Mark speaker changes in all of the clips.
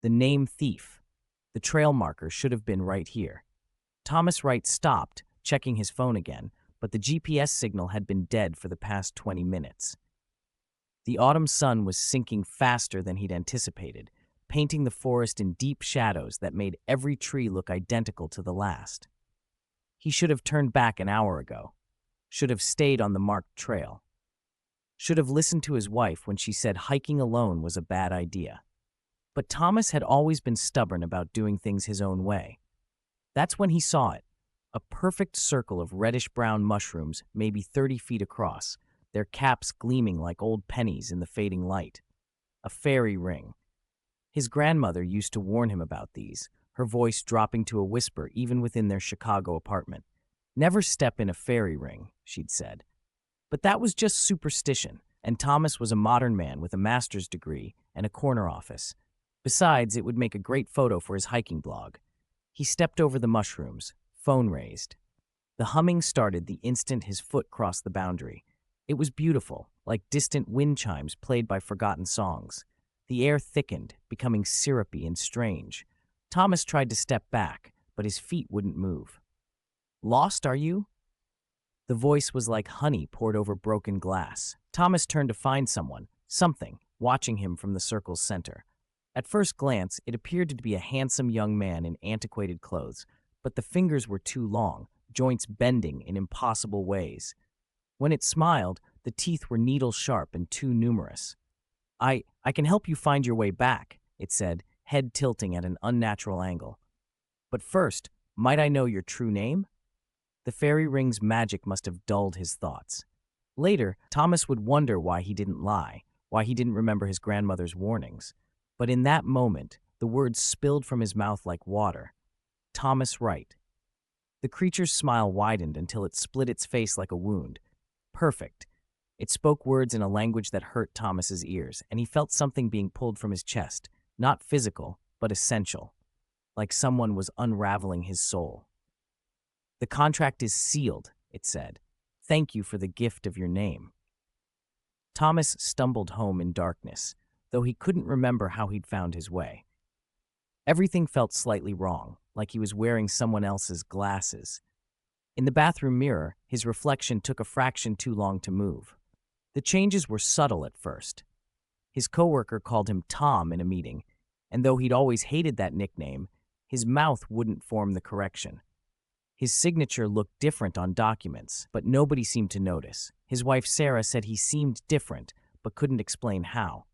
Speaker 1: The name thief. The trail marker should have been right here. Thomas Wright stopped, checking his phone again, but the GPS signal had been dead for the past 20 minutes. The autumn sun was sinking faster than he'd anticipated, painting the forest in deep shadows that made every tree look identical to the last. He should have turned back an hour ago, should have stayed on the marked trail, should have listened to his wife when she said hiking alone was a bad idea. But Thomas had always been stubborn about doing things his own way. That's when he saw it, a perfect circle of reddish-brown mushrooms, maybe 30 feet across, their caps gleaming like old pennies in the fading light. A fairy ring. His grandmother used to warn him about these, her voice dropping to a whisper even within their Chicago apartment. "Never step in a fairy ring," she'd said. But that was just superstition, and Thomas was a modern man with a master's degree and a corner office. Besides, it would make a great photo for his hiking blog. He stepped over the mushrooms, phone raised. The humming started the instant his foot crossed the boundary. It was beautiful, like distant wind chimes played by forgotten songs. The air thickened, becoming syrupy and strange. Thomas tried to step back, but his feet wouldn't move. "Lost, are you?" The voice was like honey poured over broken glass. Thomas turned to find someone, something, watching him from the circle's center. At first glance, it appeared to be a handsome young man in antiquated clothes, but the fingers were too long, joints bending in impossible ways. When it smiled, the teeth were needle-sharp and too numerous. I can help you find your way back," it said, head tilting at an unnatural angle. "But first, might I know your true name?" The fairy ring's magic must have dulled his thoughts. Later, Thomas would wonder why he didn't lie, why he didn't remember his grandmother's warnings. But in that moment, the words spilled from his mouth like water. Thomas Wright. The creature's smile widened until it split its face like a wound. Perfect. It spoke words in a language that hurt Thomas's ears, and he felt something being pulled from his chest, not physical, but essential, like someone was unraveling his soul. "The contract is sealed," it said. "Thank you for the gift of your name." Thomas stumbled home in darkness, though he couldn't remember how he'd found his way. Everything felt slightly wrong, like he was wearing someone else's glasses. In the bathroom mirror, his reflection took a fraction too long to move. The changes were subtle at first. His coworker called him Tom in a meeting, and though he'd always hated that nickname, his mouth wouldn't form the correction. His signature looked different on documents, but nobody seemed to notice. His wife Sarah said he seemed different, but couldn't explain how.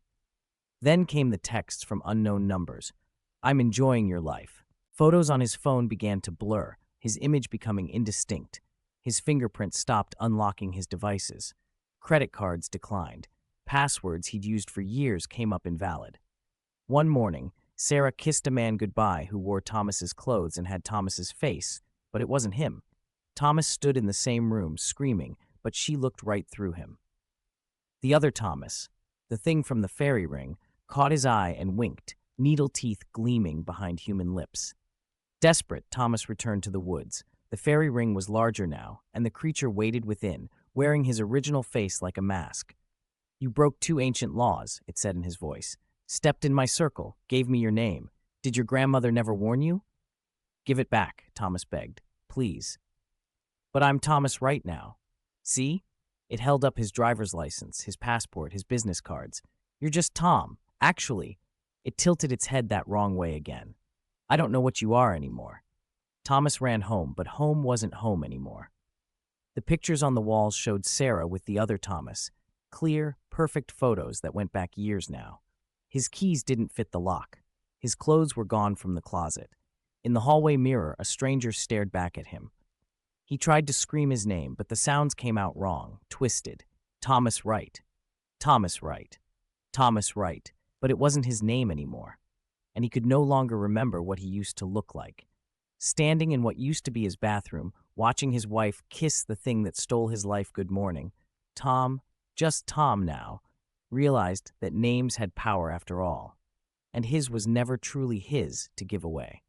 Speaker 1: Then came the texts from unknown numbers. "I'm enjoying your life." Photos on his phone began to blur, his image becoming indistinct. His fingerprints stopped unlocking his devices. Credit cards declined. Passwords he'd used for years came up invalid. One morning, Sarah kissed a man goodbye who wore Thomas's clothes and had Thomas's face, but it wasn't him. Thomas stood in the same room, screaming, but she looked right through him. The other Thomas, the thing from the fairy ring, caught his eye and winked, needle teeth gleaming behind human lips. Desperate, Thomas returned to the woods. The fairy ring was larger now, and the creature waited within, wearing his original face like a mask. "You broke 2 ancient laws," it said in his voice. "Stepped in my circle, gave me your name. Did your grandmother never warn you?" "Give it back," Thomas begged. "Please." "But I'm Thomas Wright now. See?" It held up his driver's license, his passport, his business cards. "You're just Tom. Actually," it tilted its head that wrong way again. "I don't know what you are anymore." Thomas ran home, but home wasn't home anymore. The pictures on the walls showed Sarah with the other Thomas, clear, perfect photos that went back years now. His keys didn't fit the lock. His clothes were gone from the closet. In the hallway mirror, a stranger stared back at him. He tried to scream his name, but the sounds came out wrong, twisted. Thomas Wright. Thomas Wright. Thomas Wright. But it wasn't his name anymore. And he could no longer remember what he used to look like. Standing in what used to be his bathroom, watching his wife kiss the thing that stole his life good morning, Tom, just Tom now, realized that names had power after all, and his was never truly his to give away.